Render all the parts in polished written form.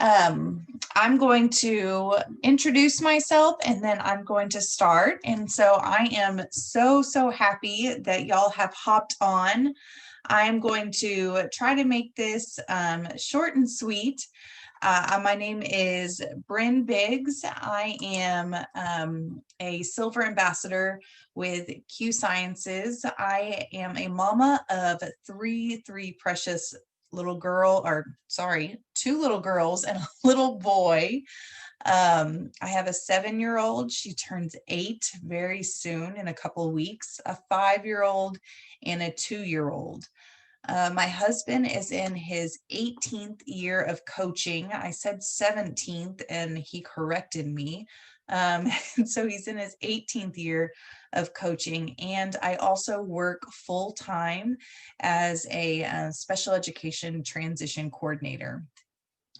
I'm going to introduce myself and then I'm going to start. And so I am so happy that y'all have hopped on. I'm going to try to make this short and sweet. My name is Bryn Biggs. I am a silver ambassador with Q Sciences. I am a mama of three precious two little girls and a little boy. I have a 7-year-old. She turns 8 very soon in a couple of weeks, a 5-year-old and a 2-year-old. My husband is in his 18th year of coaching. I said 17th and he corrected me. And so he's in his 18th year of coaching. And I also work full time as a special education transition coordinator.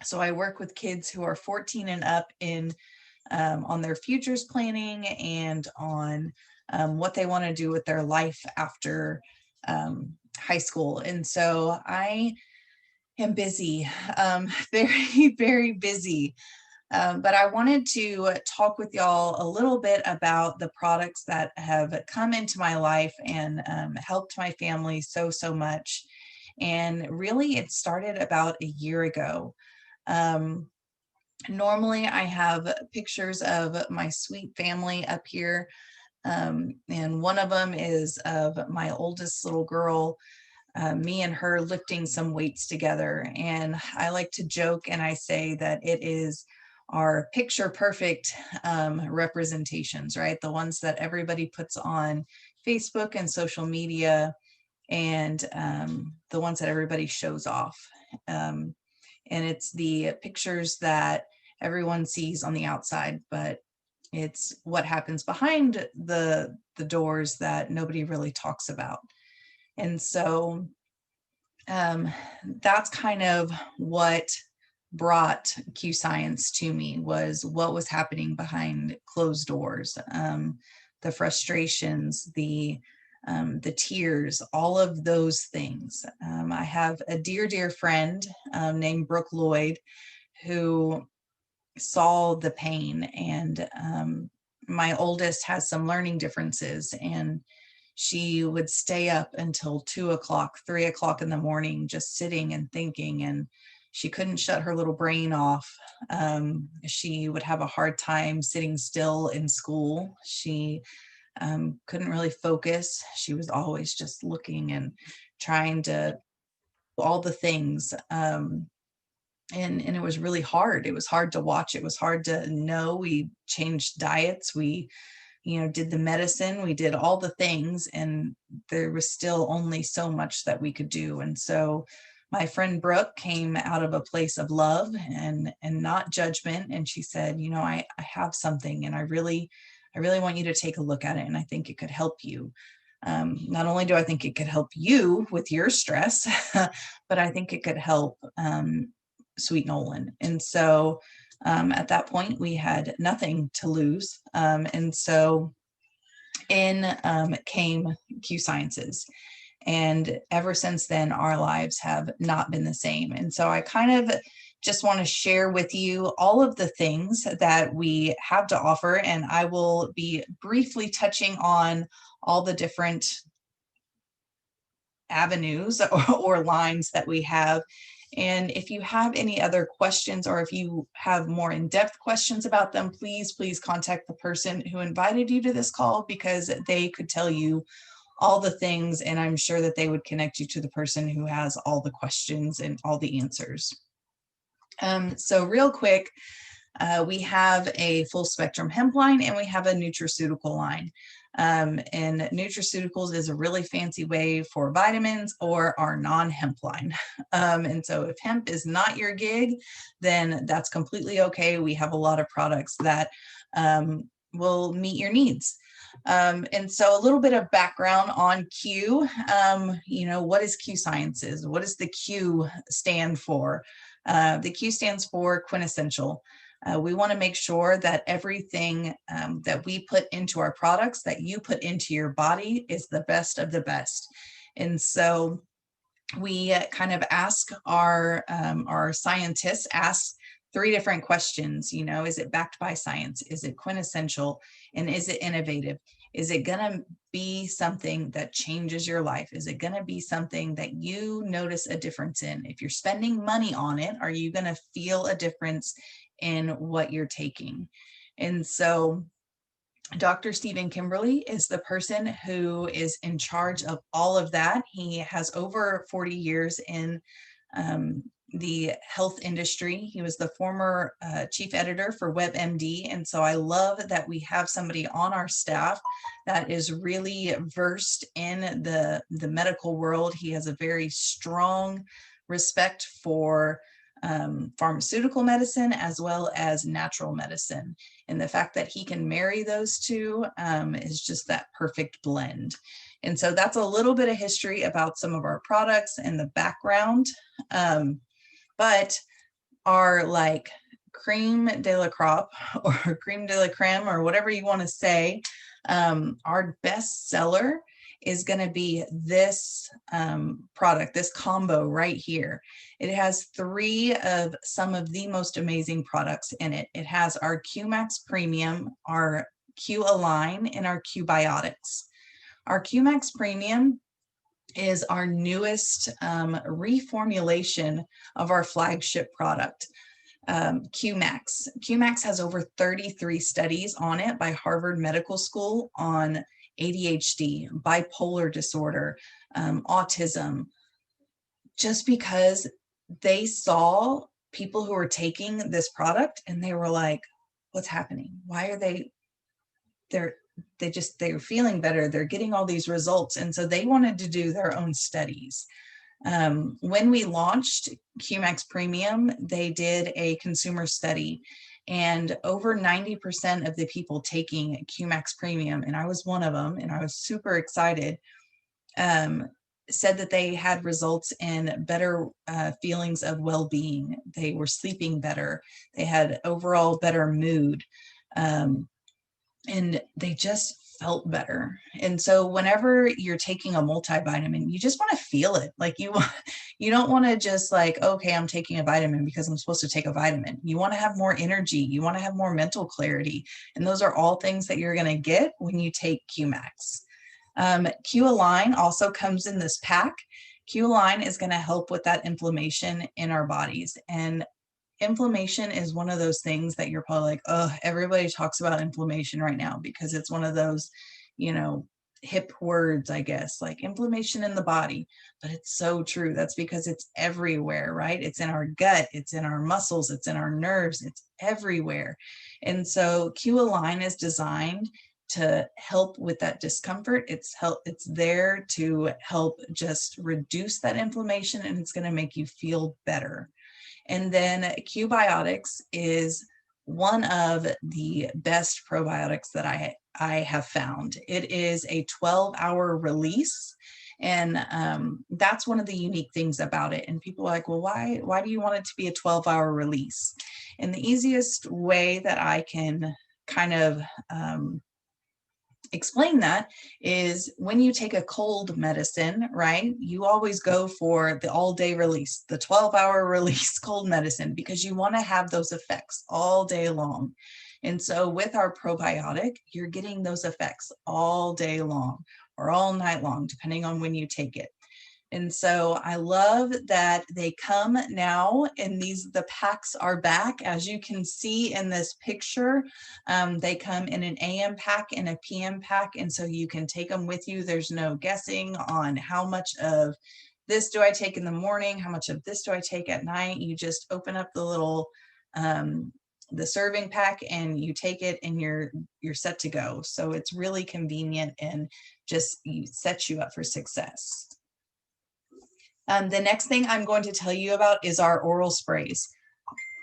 So I work with kids who are 14 and up in on their futures planning and on what they want to do with their life after high school. And so I am busy, very busy. But I wanted to talk with y'all a little bit about the products that have come into my life and helped my family so much. And really, it started about a year ago. Normally, I have pictures of my sweet family up here. And one of them is of my oldest little girl, me and her lifting some weights together. And I like to joke and I say that it is our picture perfect representations, right? The ones that everybody puts on Facebook and social media, and the ones that everybody shows off. And it's the pictures that everyone sees on the outside, but it's what happens behind the doors that nobody really talks about. And so that's kind of what brought Q Science to me, was what was happening behind closed doors, the frustrations, the tears, all of those things. I have a dear friend named Brooke Lloyd who saw the pain, and my oldest has some learning differences, and she would stay up until 2 o'clock, 3 o'clock in the morning, just sitting and thinking, and she couldn't shut her little brain off. She would have a hard time sitting still in school. She couldn't really focus. She was always just looking and trying to do all the things. And it was really hard. It was hard to watch. It was hard to know. We changed diets. We, did the medicine. We did all the things, and there was still only so much that we could do. And so my friend Brooke came out of a place of love and not judgment. And she said, I have something, and I really want you to take a look at it. And I think it could help you. Not only do I think it could help you with your stress, but I think it could help Sweet Nolan. And so at that point, we had nothing to lose. And so in came Q Sciences. And ever since then, our lives have not been the same. And so I kind of just want to share with you all of the things that we have to offer. And I will be briefly touching on all the different avenues or lines that we have. And if you have any other questions, or if you have more in-depth questions about them, please contact the person who invited you to this call, because they could tell you all the things, and I'm sure that they would connect you to the person who has all the questions and all the answers. So real quick, we have a full spectrum hemp line, and we have a nutraceutical line. And nutraceuticals is a really fancy way for vitamins, or our non-hemp line. And so if hemp is not your gig, then that's completely okay. We have a lot of products that will meet your needs. And so a little bit of background on Q. What is Q Sciences? What does the Q stand for? The Q stands for quintessential. We want to make sure that everything that we put into our products, that you put into your body, is the best of the best. And so we kind of ask our scientists, ask three different questions. You know, is it backed by science? Is it quintessential? And is it innovative? Is it going to be something that changes your life? Is it going to be something that you notice a difference in? If you're spending money on it, are you going to feel a difference in what you're taking? And so Dr. Stephen Kimberly is the person who is in charge of all of that. He has over 40 years in the health industry. He was the former chief editor for WebMD. And so I love that we have somebody on our staff that is really versed in the medical world. He has a very strong respect for pharmaceutical medicine as well as natural medicine. And the fact that he can marry those two is just that perfect blend. And so that's a little bit of history about some of our products and the background. But our like cream de la crop or cream de la creme or whatever you want to say, our best seller is going to be this product, this combo right here. It has three of some of the most amazing products in it. It has our Q-Max Premium, our Q-Align, and our Q-Biotics. Our Q-Max Premium is our newest reformulation of our flagship product, Q-Max. Q-Max has over 33 studies on it by Harvard Medical School on ADHD, bipolar disorder, autism, just because they saw people who were taking this product and they were like, what's happening? Why are they're feeling better. They're getting all these results. And so they wanted to do their own studies. When we launched Q-Max Premium, they did a consumer study, and over 90% of the people taking Q-Max Premium, and I was one of them, and I was super excited, said that they had results in better feelings of well-being. They were sleeping better. They had overall better mood. And they just felt better. And so whenever you're taking a multivitamin, you just want to feel it. Like you don't want to just like, okay, I'm taking a vitamin because I'm supposed to take a vitamin. You want to have more energy. You want to have more mental clarity. And those are all things that you're going to get when you take Q-Max. Q-Align also comes in this pack. Q-Align is going to help with that inflammation in our bodies. And inflammation is one of those things that you're probably like, oh, everybody talks about inflammation right now because it's one of those, you know, hip words, I guess, like inflammation in the body. But it's so true. That's because it's everywhere, right? It's in our gut, it's in our muscles, it's in our nerves, it's everywhere. And so Q-Align is designed to help with that discomfort. It's there to help just reduce that inflammation, and it's going to make you feel better. And then Q-Biotics is one of the best probiotics that I have found. It is a 12-hour release. And that's one of the unique things about it. And people are like, well, why do you want it to be a 12-hour release? And the easiest way that I can kind of explain that is when you take a cold medicine, right? You always go for the all-day release, the 12-hour release cold medicine, because you want to have those effects all day long. And so with our probiotic, you're getting those effects all day long or all night long, depending on when you take it. And so I love that they come now, and the packs are back. As you can see in this picture, they come in an AM pack and a PM pack. And so you can take them with you. There's no guessing on how much of this do I take in the morning, how much of this do I take at night. You just open up the little, the serving pack and you take it and you're set to go. So it's really convenient and just sets you up for success. The next thing I'm going to tell you about is our oral sprays.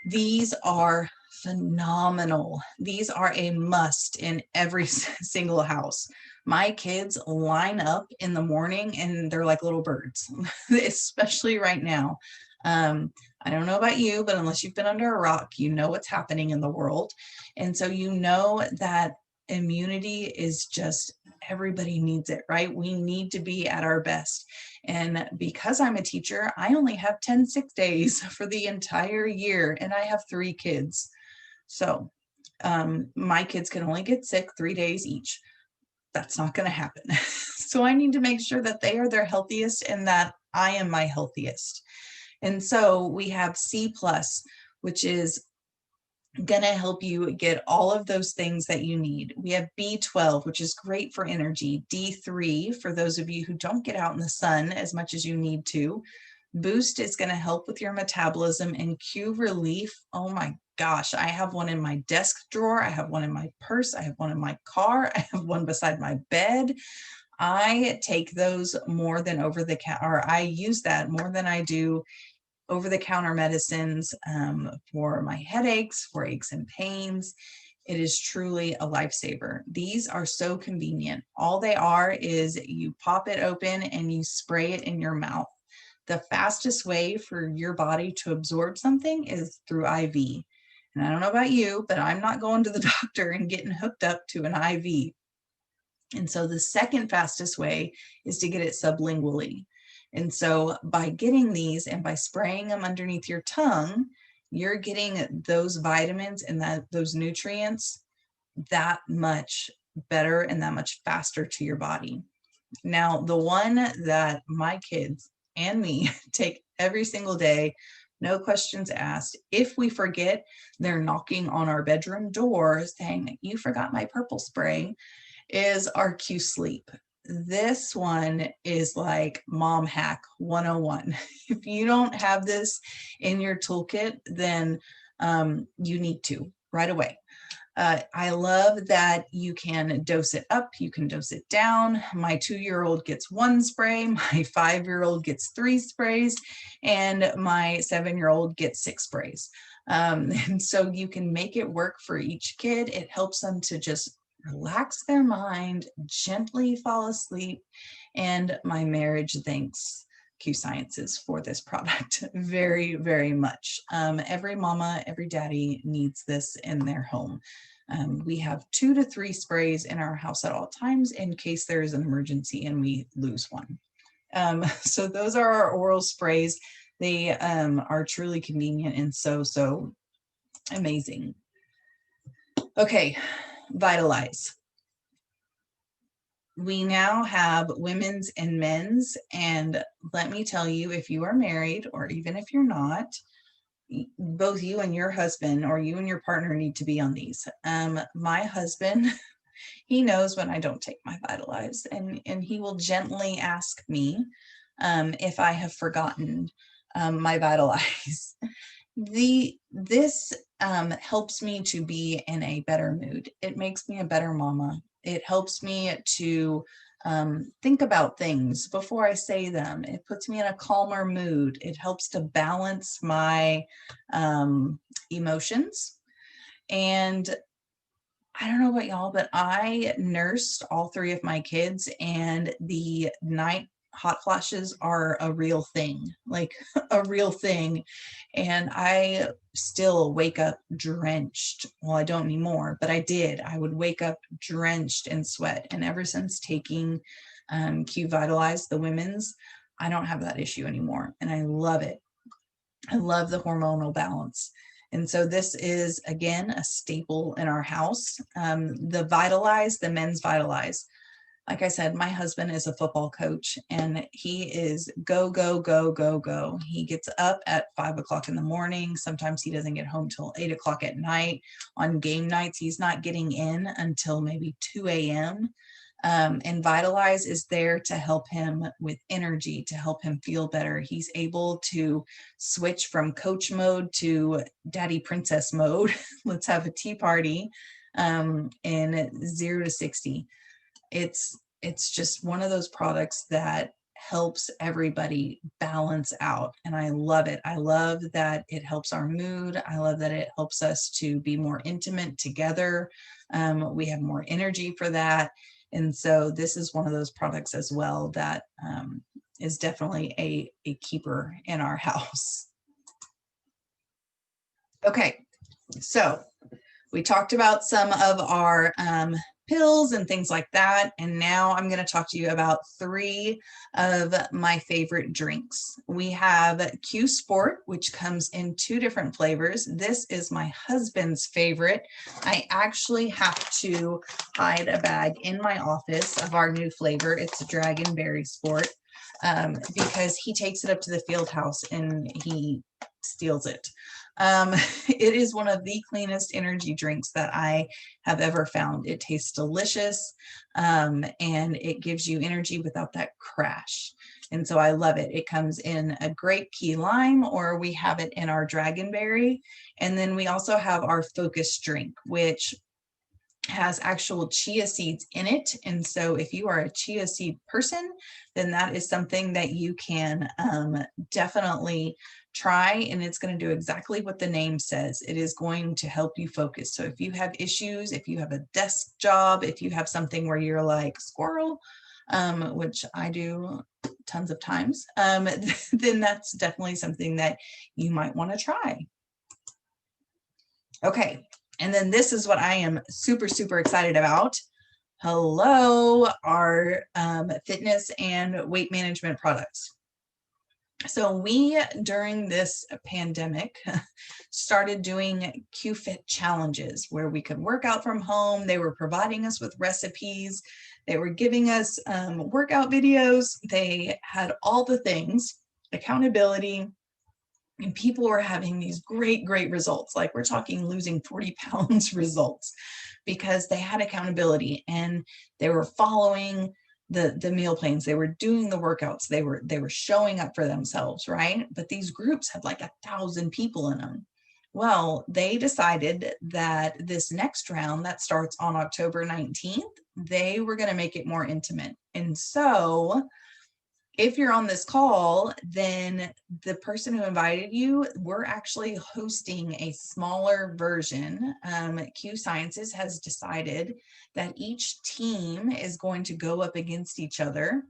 These are phenomenal. These are a must in every single house. My kids line up in the morning and they're like little birds, especially right now. I don't know about you, but unless you've been under a rock, you know what's happening in the world. And so you know that immunity is just, everybody needs it, right? We need to be at our best. And because I'm a teacher, I only have 10 sick days for the entire year, and I have 3 kids. So my kids can only get sick 3 days each. That's not going to happen. So I need to make sure that they are their healthiest and that I am my healthiest. And so we have C+, which is going to help you get all of those things that you need. We have B12, which is great for energy. D3, for those of you who don't get out in the sun as much as you need to. Boost is going to help with your metabolism. And Q Relief, oh my gosh, I have one in my desk drawer. I have one in my purse. I have one in my car. I have one beside my bed. I take those more than over the counter, or I use that more than I do over-the-counter medicines for my headaches, for aches and pains. It is truly a lifesaver. These are so convenient. All they are is you pop it open and you spray it in your mouth. The fastest way for your body to absorb something is through IV. And I don't know about you, but I'm not going to the doctor and getting hooked up to an IV. And so the second fastest way is to get it sublingually. And so by getting these and by spraying them underneath your tongue, you're getting those vitamins and those nutrients that much better and that much faster to your body. Now, the one that my kids and me take every single day, no questions asked. If we forget, they're knocking on our bedroom door saying, "You forgot my purple spray," is our Q Sleep. This one is like mom hack 101. If you don't have this in your toolkit, then you need to right away. I love that you can dose it up, you can dose it down. My 2-year-old gets 1 spray, my 5-year-old gets 3 sprays, and my 7-year-old gets 6 sprays. And so you can make it work for each kid. It helps them to just relax their mind, gently fall asleep. And my marriage thanks Q Sciences for this product very, very much. Every mama, every daddy needs this in their home. We have 2 to 3 sprays in our house at all times in case there is an emergency and we lose one. So those are our oral sprays. They are truly convenient and so amazing. Okay, Vitalize. We now have women's and men's, and let me tell you, if you are married or even if you're not, both you and your husband or you and your partner need to be on these. My husband, he knows when I don't take my Vitalize, and he will gently ask me if I have forgotten my Vitalize. This helps me to be in a better mood. It makes me a better mama. It helps me to think about things before I say them. It puts me in a calmer mood. It helps to balance my emotions. And I don't know about y'all, but I nursed all 3 of my kids, and the night hot flashes are a real thing, like a real thing. And I still wake up drenched. Well, I don't anymore, but I did. I would wake up drenched in sweat. And ever since taking Q Vitalize, the women's, I don't have that issue anymore. And I love it. I love the hormonal balance. And so this is, again, a staple in our house. The Vitalize, the men's Vitalize. Like I said, my husband is a football coach, and he is go, go, go, go, go. He gets up at 5 o'clock in the morning. Sometimes he doesn't get home till 8 o'clock at night. On game nights, he's not getting in until maybe 2 a.m. And Vitalize is there to help him with energy, to help him feel better. He's able to switch from coach mode to daddy princess mode. Let's have a tea party in 0 to 60. It's just one of those products that helps everybody balance out, and I love it. I love that it helps our mood. I love that it helps us to be more intimate together. We have more energy for that. And so this is one of those products as well that is definitely a keeper in our house. Okay, so we talked about some of our pills and things like that. And now I'm going to talk to you about 3 of my favorite drinks. We have Q Sport, which comes in 2 different flavors. This is my husband's favorite. I actually have to hide a bag in my office of our new flavor. It's a Dragonberry Sport, because he takes it up to the field house and he steals it. It is one of the cleanest energy drinks that I have ever found. It tastes delicious, and it gives you energy without that crash. And so I love it. It comes in a grape key lime, or we have it in our Dragonberry. And then we also have our focus drink, which has actual chia seeds in it. And so if you are a chia seed person, then that is something that you can definitely try, and it's going to do exactly what the name says. It is going to help you focus. So if you have issues, if you have a desk job, if you have something where you're like squirrel, which I do tons of times, then that's definitely something that you might want to try. Okay, and then this is what I am super, super excited about. Hello, our fitness and weight management products. So we, during this pandemic, started doing QFit challenges where we could work out from home. They were providing us with recipes. They were giving us workout videos. They had all the things, accountability, and people were having these great, great results. Like we're talking losing 40 pounds results because they had accountability and they were following the meal plans. They were doing the workouts. They were showing up for themselves, right? But these groups had like 1,000 people in them. Well, they decided that this next round that starts on October 19th, they were going to make it more intimate. And so if you're on this call, then the person who invited you, we're actually hosting a smaller version. Q Sciences has decided that each team is going to go up against each other,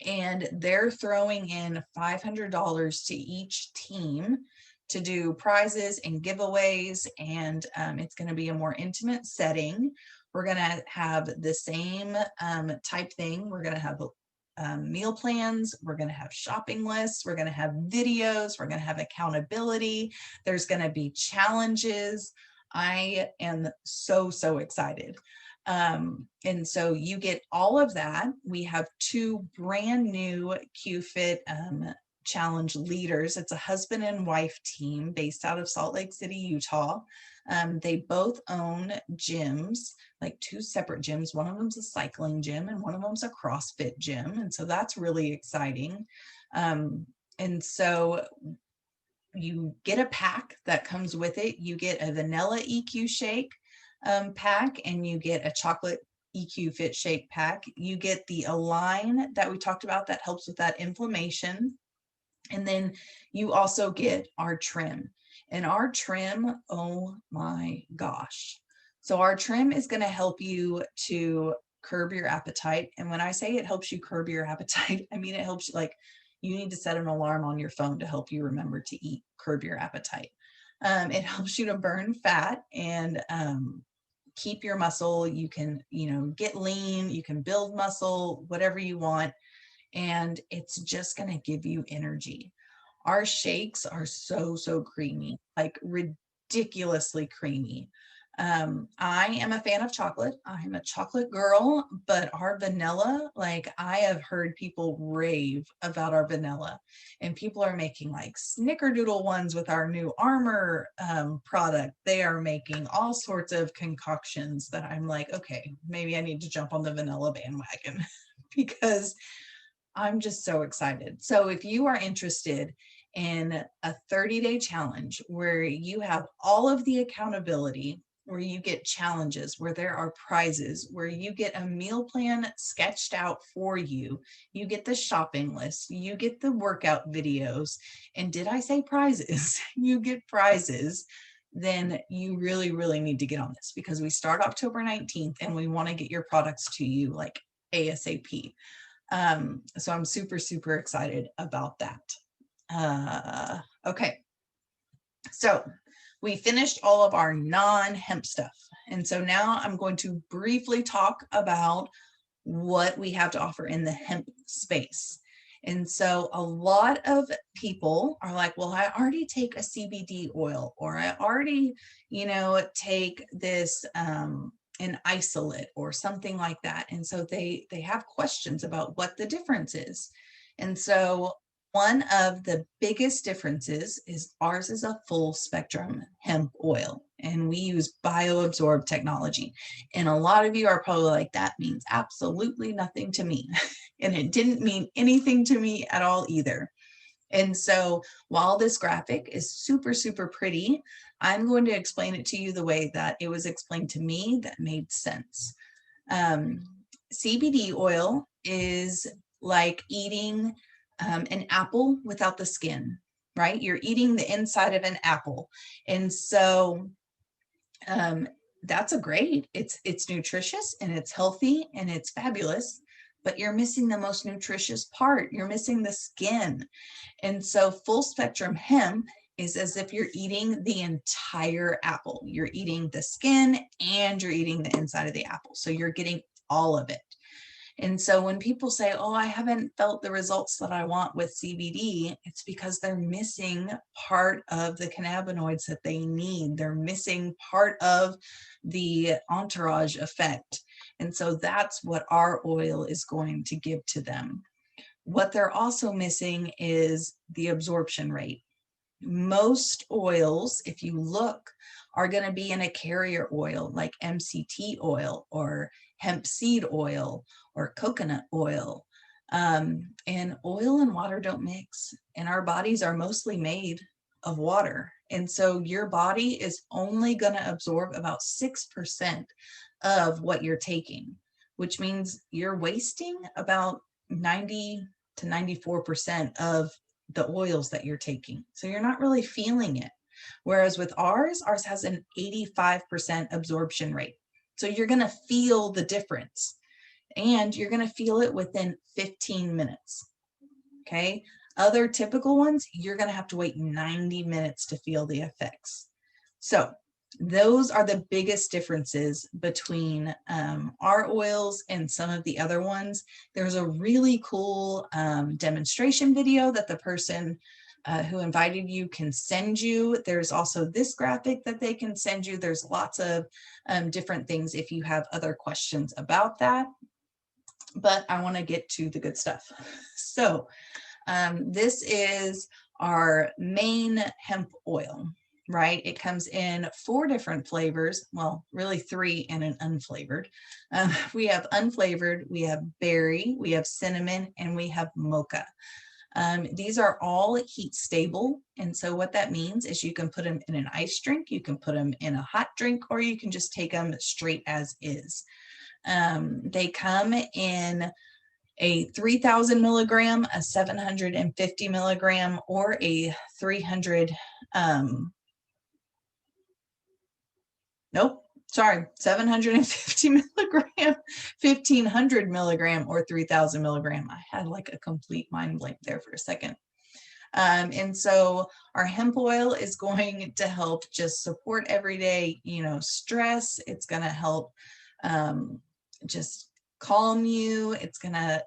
and they're throwing in $500 to each team to do prizes and giveaways, and it's going to be a more intimate setting. We're going to have the same type thing. We're going to have meal plans, we're going to have shopping lists, we're going to have videos, we're going to have accountability, there's going to be challenges. I am so, so excited. And so you get all of that. We have 2 brand new QFit challenge leaders. It's a husband and wife team based out of Salt Lake City, Utah. They both own gyms, like 2 separate gyms. One of them's a cycling gym and one of them's a CrossFit gym. And so that's really exciting. And so you get a pack that comes with it. You get a vanilla EQ shake pack, and you get a chocolate EQ Fit Shake pack. You get the Align that we talked about that helps with that inflammation. And then you also get our trim. And our trim, oh my gosh. So our trim is going to help you to curb your appetite. And when I say it helps you curb your appetite, I mean it helps you, like, you need to set an alarm on your phone to help you remember to eat, curb your appetite. It helps you to burn fat and keep your muscle. You can, get lean, you can build muscle, whatever you want. And it's just going to give you energy. Our shakes are so, so creamy, like ridiculously creamy. I am a fan of chocolate. I'm a chocolate girl, but our vanilla, like, I have heard people rave about our vanilla, and people are making like snickerdoodle ones with our new Armour product. They are making all sorts of concoctions that I'm like, okay, maybe I need to jump on the vanilla bandwagon because I'm just so excited. So if you are interested in a 30-day challenge where you have all of the accountability, where you get challenges, where there are prizes, where you get a meal plan sketched out for you, you get the shopping list, you get the workout videos, and did I say prizes? You get prizes, then you really, really need to get on this, because we start October 19th and we want to get your products to you like ASAP. So I'm super, super excited about that. Okay, so we finished all of our non-hemp stuff. And so now I'm going to briefly talk about what we have to offer in the hemp space. And so a lot of people are like, well, I already take a CBD oil, or I already, take this an isolate or something like that. And so they have questions about what the difference is. And so one of the biggest differences is ours is a full spectrum hemp oil, and we use bioabsorb technology. And a lot of you are probably like, that means absolutely nothing to me. And it didn't mean anything to me at all either. And so while this graphic is super, super pretty, I'm going to explain it to you the way that it was explained to me that made sense. CBD oil is like eating an apple without the skin, right? You're eating the inside of an apple. And so that's it's nutritious and it's healthy and it's fabulous, but you're missing the most nutritious part. You're missing the skin. And so full spectrum hemp is as if you're eating the entire apple. You're eating the skin and you're eating the inside of the apple. So you're getting all of it. And so when people say, oh, I haven't felt the results that I want with CBD, it's because they're missing part of the cannabinoids that they need. They're missing part of the entourage effect. And so that's what our oil is going to give to them. What they're also missing is the absorption rate. Most oils, if you look, are going to be in a carrier oil like MCT oil or hemp seed oil or coconut oil. And oil and water don't mix, and our bodies are mostly made of water. And so your body is only going to absorb about 6% of what you're taking, which means you're wasting about 90 to 94% of the oils that you're taking. So you're not really feeling it. Whereas with ours has an 85% absorption rate. So you're going to feel the difference, and you're going to feel it within 15 minutes. Okay. Other typical ones, you're going to have to wait 90 minutes to feel the effects. So those are the biggest differences between our oils and some of the other ones. There's a really cool demonstration video that the person who invited you can send you. There's also this graphic that they can send you. There's lots of different things if you have other questions about that. But I want to get to the good stuff. So this is our main hemp oil, right? It comes in 4 different flavors. Well, really 3 and an unflavored. We have unflavored, we have berry, we have cinnamon, and we have mocha. These are all heat stable. And so what that means is you can put them in an ice drink, you can put them in a hot drink, or you can just take them straight as is. They come in a 3,000 milligram, a 750 milligram, or a 750 milligram, 1,500 milligram, or 3,000 milligram. I had like a complete mind blank there for a second. And so our hemp oil is going to help just support everyday, stress. It's going to help just calm you. It's gonna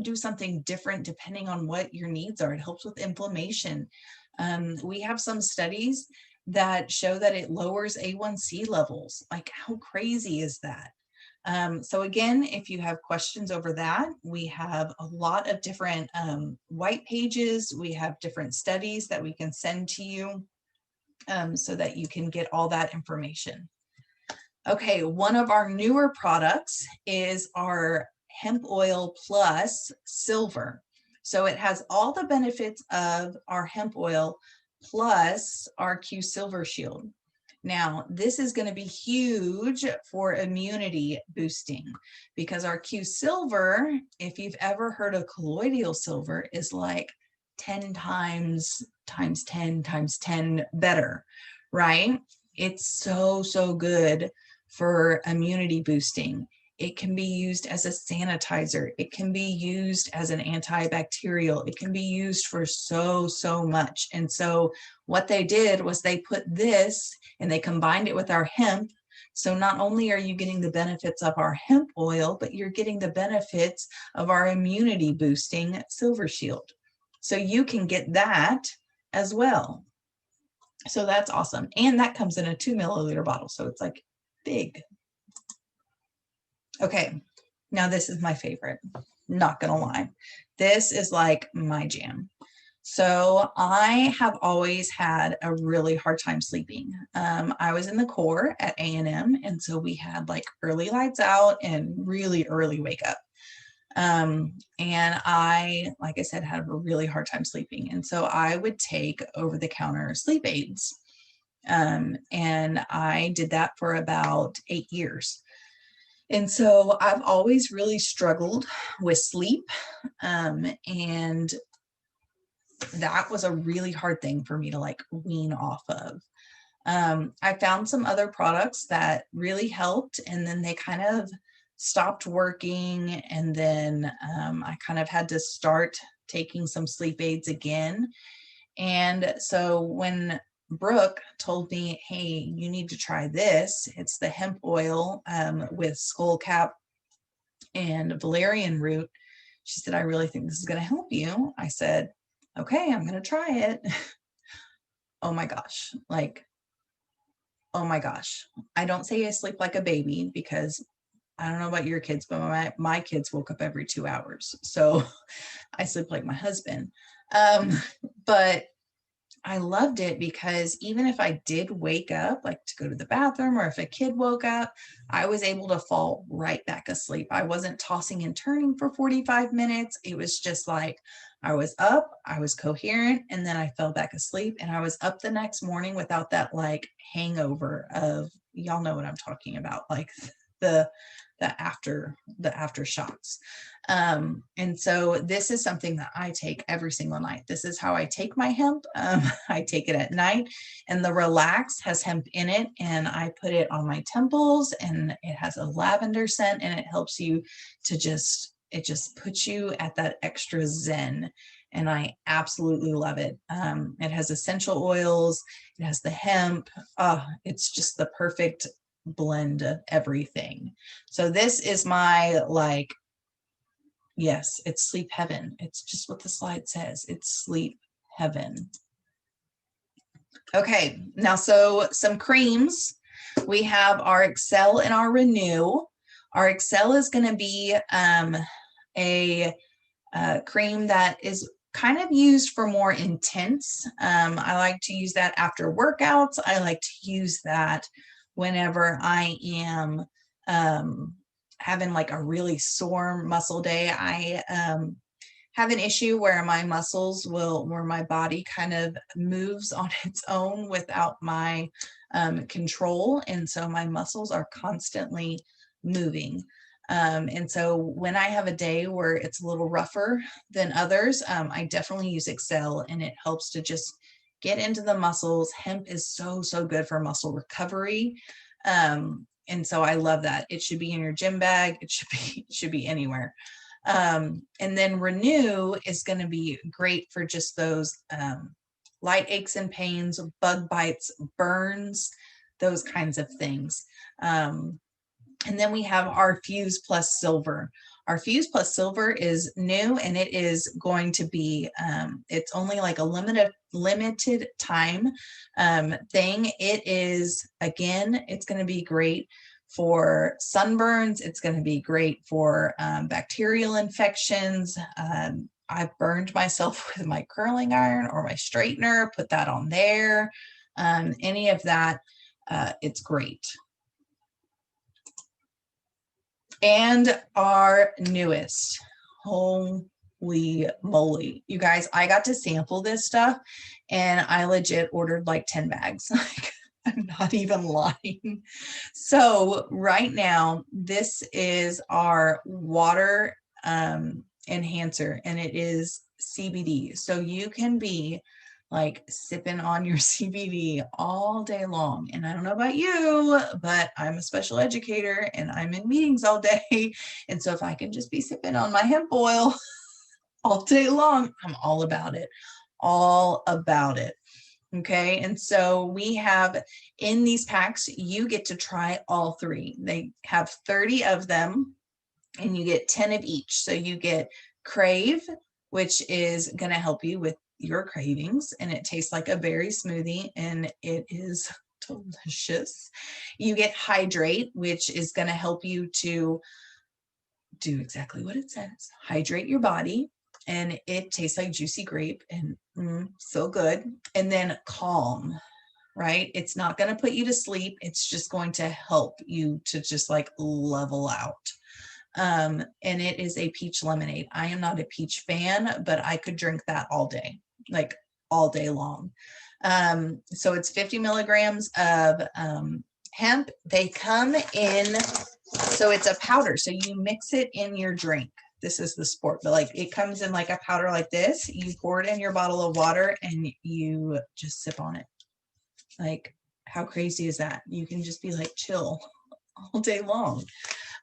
do something different depending on what your needs are. It helps with inflammation. We have some studies that show that it lowers A1C levels. Like, how crazy is that? So again, if you have questions over that, we have a lot of different white pages. We have different studies that we can send to you so that you can get all that information. Okay, one of our newer products is our hemp oil plus silver. So it has all the benefits of our hemp oil plus our Q Silver Shield. Now, this is going to be huge for immunity boosting, because our Q Silver, if you've ever heard of colloidal silver, is like 10 times 10 better, right? It's so good for immunity boosting. It can be used as a sanitizer. It can be used as an antibacterial. It can be used for so much. And so what they did was they put this and they combined it with our hemp So not only are you getting the benefits of our hemp oil, but you're getting the benefits of our immunity boosting Silver Shield. So you can get that as well. So that's awesome. And that comes in a 2 milliliter bottle. So it's like big. Okay, now this is my favorite. Not gonna lie. This is like my jam. So I have always had a really hard time sleeping. I was in the Corps at A&M, and so we had like early lights out and really early wake up. And I, like I said, had a really hard time sleeping. And so I would take over-the-counter sleep aids. And I did that for about 8 years. And so I've always really struggled with sleep. And that was a really hard thing for me to like wean off of. I found some other products that really helped, and then they kind of stopped working. And then I kind of had to start taking some sleep aids again. And so when Brooke told me, hey, you need to try this, it's the hemp oil with skullcap and valerian root. She said, I really think this is going to help you. I said, okay, I'm going to try it. Oh my gosh. Like, oh my gosh. I don't say I sleep like a baby because I don't know about your kids, but my kids woke up every 2 hours. So I sleep like my husband. But I loved it because even if I did wake up, like to go to the bathroom, or if a kid woke up, I was able to fall right back asleep. I wasn't tossing and turning for 45 minutes. It was just like I was up, I was coherent, and then I fell back asleep, and I was up the next morning without that like hangover of, y'all know what I'm talking about, like the aftershocks. And so this is something that I take every single night. This is how I take my hemp. I take it at night, and the Relax has hemp in it, and I put it on my temples, and it has a lavender scent, and it helps you to it just puts you at that extra zen. And I absolutely love it. It has essential oils, it has the hemp. It's just the perfect blend of everything. So this is my like, yes, it's sleep heaven. It's just what the slide says. It's sleep heaven. Okay, now so some creams. We have our Excel and our Renew. Our Excel is going to be a cream that is kind of used for more intense. I like to use that after workouts. I like to use that whenever I am having like a really sore muscle day. I have an issue where my muscles where my body kind of moves on its own without my control. And so my muscles are constantly moving. And so when I have a day where it's a little rougher than others, I definitely use Excel, and it helps to just get into the muscles. Hemp is so, so good for muscle recovery. And so I love that. It should be in your gym bag. It should be anywhere. And then Renew is going to be great for just those light aches and pains, bug bites, burns, those kinds of things. And then we have our Fuse Plus Silver. Our Fuse Plus Silver is new, and it is going to be, it's only like a limited time thing. It is, again, it's going to be great for sunburns. It's going to be great for bacterial infections. I've burned myself with my curling iron or my straightener, put that on there. Any of that, it's great. And our newest, holy moly, you guys, I got to sample this stuff, and I legit ordered like 10 bags. Like, I'm not even lying. So right now, this is our water enhancer, and it is CBD. So you can be like sipping on your CBD all day long. And I don't know about you, but I'm a special educator and I'm in meetings all day. And so if I can just be sipping on my hemp oil all day long, I'm all about it. All about it. Okay, and so we have in these packs, you get to try all 3. They have 30 of them and you get 10 of each. So you get Crave, which is going to help you with your cravings, and it tastes like a berry smoothie and it is delicious. You get Hydrate, which is going to help you to do exactly what it says, hydrate your body, and it tastes like juicy grape and so good. And then Calm, right? It's not going to put you to sleep. It's just going to help you to just like level out. And it is a peach lemonade. I am not a peach fan, but I could drink that all day, like all day long. So it's 50 milligrams of hemp. They come in, so it's a powder. So you mix it in your drink. This is the sport, but like it comes in like a powder like this. You pour it in your bottle of water and you just sip on it. Like, how crazy is that? You can just be like chill all day long.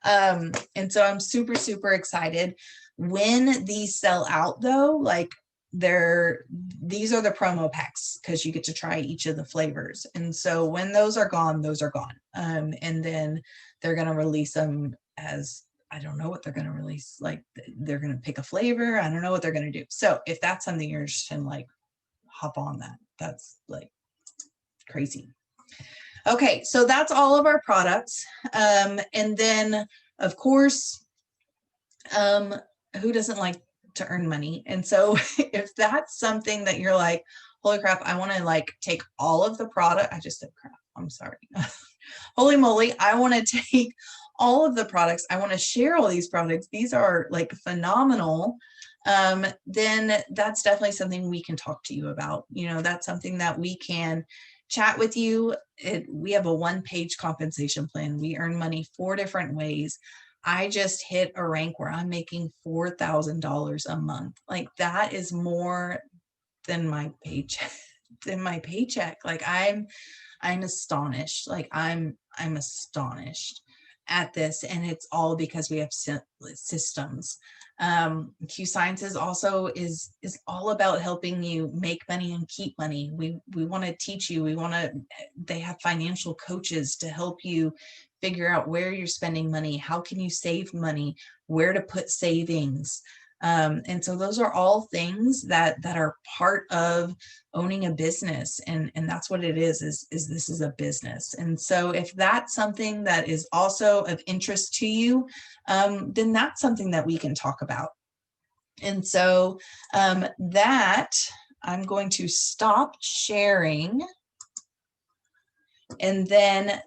And so I'm super, super excited. When these sell out though, like these are the promo packs because you get to try each of the flavors. And so when those are gone, those are gone. And then they're going to release them as, I don't know what they're going to release. Like they're going to pick a flavor. I don't know what they're going to do. So if that's something you're interested in, like hop on that. That's like crazy. Okay, so that's all of our products. And then, of course, who doesn't like to earn money? And so if that's something that you're like, holy crap, I want to like take all of the product. I just said crap. I'm sorry. Holy moly, I want to take all of the products. I want to share all these products. These are like phenomenal. Then that's definitely something we can talk to you about. You know, that's something that we can chat with you. We have a 1-page compensation plan. We earn money 4 different ways. I just hit a rank where I'm making $4,000 a month. Like that is more than my paycheck. Like I'm astonished. Like I'm astonished at this, and it's all because we have systems. Q Sciences also is all about helping you make money and keep money. We want to teach you. They have financial coaches to help you figure out where you're spending money, how can you save money, where to put savings. And so those are all things that are part of owning a business. And that's what it is this is a business. And so if that's something that is also of interest to you, then that's something that we can talk about. And so that I'm going to stop sharing. And then